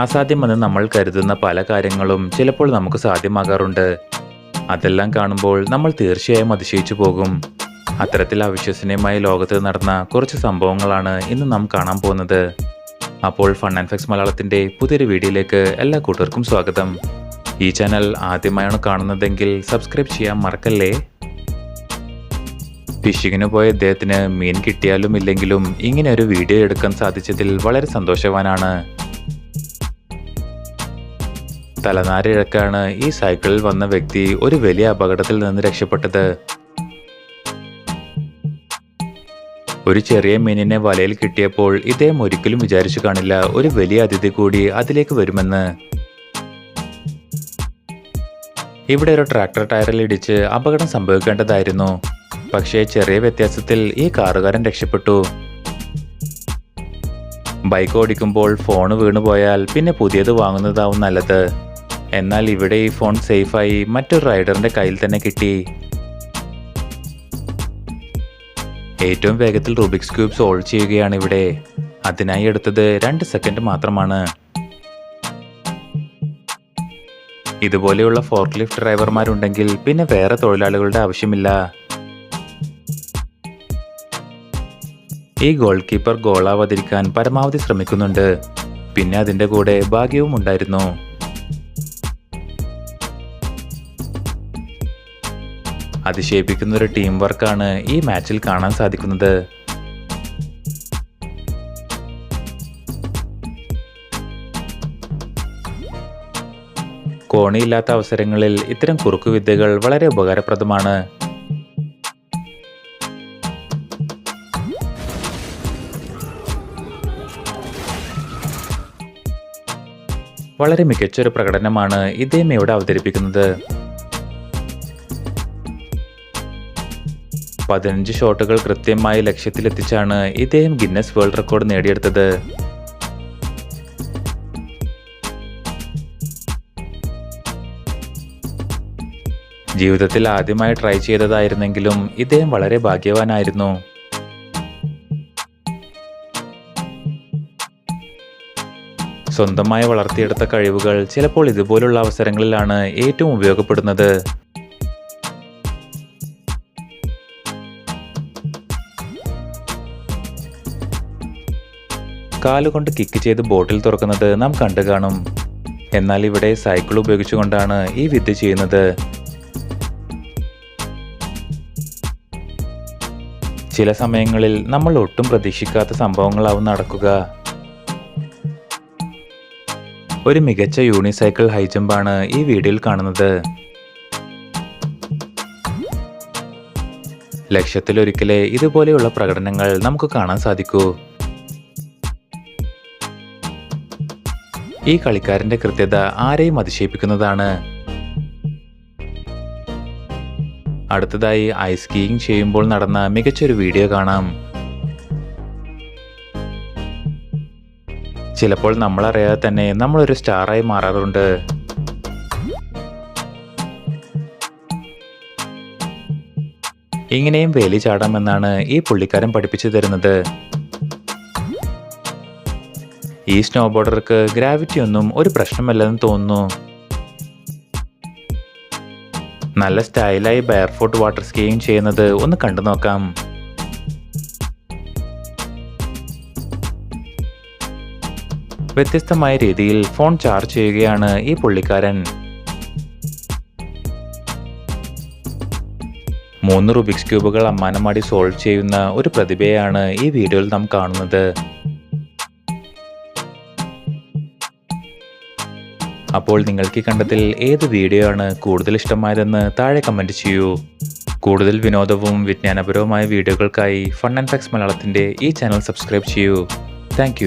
അസാധ്യമെന്ന് നമ്മൾ കരുതുന്ന പല കാര്യങ്ങളും ചിലപ്പോൾ നമുക്ക് സാധ്യമാകാറുണ്ട്. അതെല്ലാം കാണുമ്പോൾ നമ്മൾ തീർച്ചയായും അതിശയിച്ചു പോകും. അത്തരത്തിൽ അവിശ്വസനീയമായ ലോകത്ത് നടന്ന കുറച്ച് സംഭവങ്ങളാണ് ഇന്ന് നാം കാണാൻ പോകുന്നത്. അപ്പോൾ ഫൺ ആൻഡ് ഫാക്ട്സ് മലയാളത്തിൻ്റെ പുതിയൊരു വീഡിയോയിലേക്ക് എല്ലാ കൂട്ടർക്കും സ്വാഗതം. ഈ ചാനൽ ആദ്യമായാണ് കാണുന്നതെങ്കിൽ സബ്സ്ക്രൈബ് ചെയ്യാൻ മറക്കല്ലേ. ഫിഷിങ്ങിന് പോയ ഇദ്ദേഹത്തിന് മീൻ കിട്ടിയാലും ഇല്ലെങ്കിലും ഇങ്ങനെ ഒരു വീഡിയോ എടുക്കാൻ സാധിച്ചതിൽ വളരെ സന്തോഷവാനാണ്. തലനാരിഴക്കാണ് ഈ സൈക്കിളിൽ വന്ന വ്യക്തി ഒരു വലിയ അപകടത്തിൽ നിന്ന് രക്ഷപ്പെട്ടത്. ഒരു ചെറിയ മീനിനെ വലയിൽ കിട്ടിയപ്പോൾ ഇദ്ദേഹം ഒരിക്കലും വിചാരിച്ചു കാണില്ല ഒരു വലിയ അതിഥി കൂടി അതിലേക്ക് വരുമെന്ന്. ഇവിടെ ഒരു ട്രാക്ടർ ടയറിൽ ഇടിച്ച് അപകടം സംഭവിക്കേണ്ടതായിരുന്നു. പക്ഷേ ചെറിയ വ്യത്യാസത്തിൽ ഈ കാറുകാരൻ രക്ഷപ്പെട്ടു. ബൈക്ക് ഓടിക്കുമ്പോൾ ഫോൺ വീണുപോയാൽ പിന്നെ പുതിയത് വാങ്ങുന്നതാവും നല്ലത്. എന്നാൽ ഇവിടെ ഈ ഫോൺ സേഫായി മറ്റൊരു റൈഡറിന്റെ കയ്യിൽ തന്നെ കിട്ടി. ഏറ്റവും വേഗത്തിൽ റൂബിക്സ് ക്യൂബ് സോൾവ് ചെയ്യുകയാണ് ഇവിടെ. അതിനായി എടുത്തത് 2 സെക്കൻഡ് മാത്രമാണ്. ഇതുപോലെയുള്ള ഫോർക്ക് ലിഫ്റ്റ് ഡ്രൈവർമാരുണ്ടെങ്കിൽ പിന്നെ വേറെ തൊഴിലാളികളുടെ ആവശ്യമില്ല. ഈ ഗോൾ കീപ്പർ ഗോളാവാതിരിക്കാൻ പരമാവധി ശ്രമിക്കുന്നുണ്ട്. പിന്നെ അതിൻ്റെ കൂടെ ഭാഗ്യവും ഉണ്ടായിരുന്നു. അതിശയിപ്പിക്കുന്ന ഒരു ടീം വർക്കാണ് ഈ മാച്ചിൽ കാണാൻ സാധിക്കുന്നത്. കോണിയില്ലാത്ത അവസരങ്ങളിൽ ഇത്തരം കുറുക്കുവിദ്യകൾ വളരെ ഉപകാരപ്രദമാണ്. വളരെ മികച്ചൊരു പ്രകടനമാണ് ഇദ്ദേഹം ഇവിടെ അവതരിപ്പിക്കുന്നത്. 15 ഷോട്ടുകൾ കൃത്യമായി ലക്ഷ്യത്തിലെത്തിച്ചാണ് ഇദ്ദേഹം ഗിന്നസ് വേൾഡ് റെക്കോർഡ് നേടിയെടുത്തത്. ജീവിതത്തിൽ ആദ്യമായി ട്രൈ ചെയ്തതായിരുന്നെങ്കിലും ഇദ്ദേഹം വളരെ ഭാഗ്യവാനായിരുന്നു. സ്വന്തമായി വളർത്തിയെടുത്ത കഴിവുകൾ ചിലപ്പോൾ ഇതുപോലുള്ള അവസരങ്ങളിലാണ് ഏറ്റവും ഉപയോഗപ്പെടുന്നത്. കാലുകൊണ്ട് കിക്ക് ചെയ്ത് ബോട്ടിൽ തുറക്കുന്നത് നാം കണ്ടു കാണും. എന്നാൽ ഇവിടെ സൈക്കിൾ ഉപയോഗിച്ചുകൊണ്ടാണ് ഈ വിദ്യ ചെയ്യുന്നത്. ചില സമയങ്ങളിൽ നമ്മൾ ഒട്ടും പ്രതീക്ഷിക്കാത്ത സംഭവങ്ങളാവും നടക്കുക. ഒരു മികച്ച യൂണിസൈക്കിൾ ഹൈജമ്പാണ് ഈ വീഡിയോയിൽ കാണുന്നത്. ലക്ഷത്തിലൊരിക്കലേ ഇതുപോലെയുള്ള പ്രകടനങ്ങൾ നമുക്ക് കാണാൻ സാധിക്കൂ. ഈ കളിക്കാരന്റെ കൃത്യത ആരെയും അതിശയിപ്പിക്കുന്നതാണ്. അടുത്തതായി ഐസ് സ്കീയിങ് ചെയ്യുമ്പോൾ നടന്ന മികച്ചൊരു വീഡിയോ കാണാം. ചിലപ്പോൾ നമ്മളറിയാതെ തന്നെ നമ്മളൊരു സ്റ്റാറായി മാറാറുണ്ട്. ഇങ്ങനെയും വേലി ചാടാമെന്നാണ് ഈ പുള്ളിക്കാരൻ പഠിപ്പിച്ചു തരുന്നത്. ഈ സ്നോബോർഡർക്ക് ഗ്രാവിറ്റി ഒന്നും ഒരു പ്രശ്നമല്ലെന്ന് തോന്നുന്നു. നല്ല സ്റ്റൈലായി ബെയർഫുട്ട് വാട്ടർ സ്കീയിങ് ചെയ്യുന്നത് ഒന്ന് കണ്ടു നോക്കാം. വ്യത്യസ്തമായ രീതിയിൽ ഫോൺ ചാർജ് ചെയ്യുകയാണ് ഈ പുള്ളിക്കാരൻ. 3 റുബിക്സ് ക്യൂബുകൾ അമ്മാനമാടി സോൾവ് ചെയ്യുന്ന ഒരു പ്രതിഭയാണ് ഈ വീഡിയോയിൽ നാം കാണുന്നത്. അപ്പോൾ നിങ്ങൾക്ക് കണ്ടതിൽ ഏത് വീഡിയോ ആണ് കൂടുതൽ ഇഷ്ടമായതെന്ന് താഴെ കമൻറ്റ് ചെയ്യൂ. കൂടുതൽ വിനോദവും വിജ്ഞാനപരവുമായ വീഡിയോകൾക്കായി ഫൺ ആൻഡ് ഫാക്ട്സ് മലയാളത്തിൻ്റെ ഈ ചാനൽ സബ്സ്ക്രൈബ് ചെയ്യൂ. താങ്ക്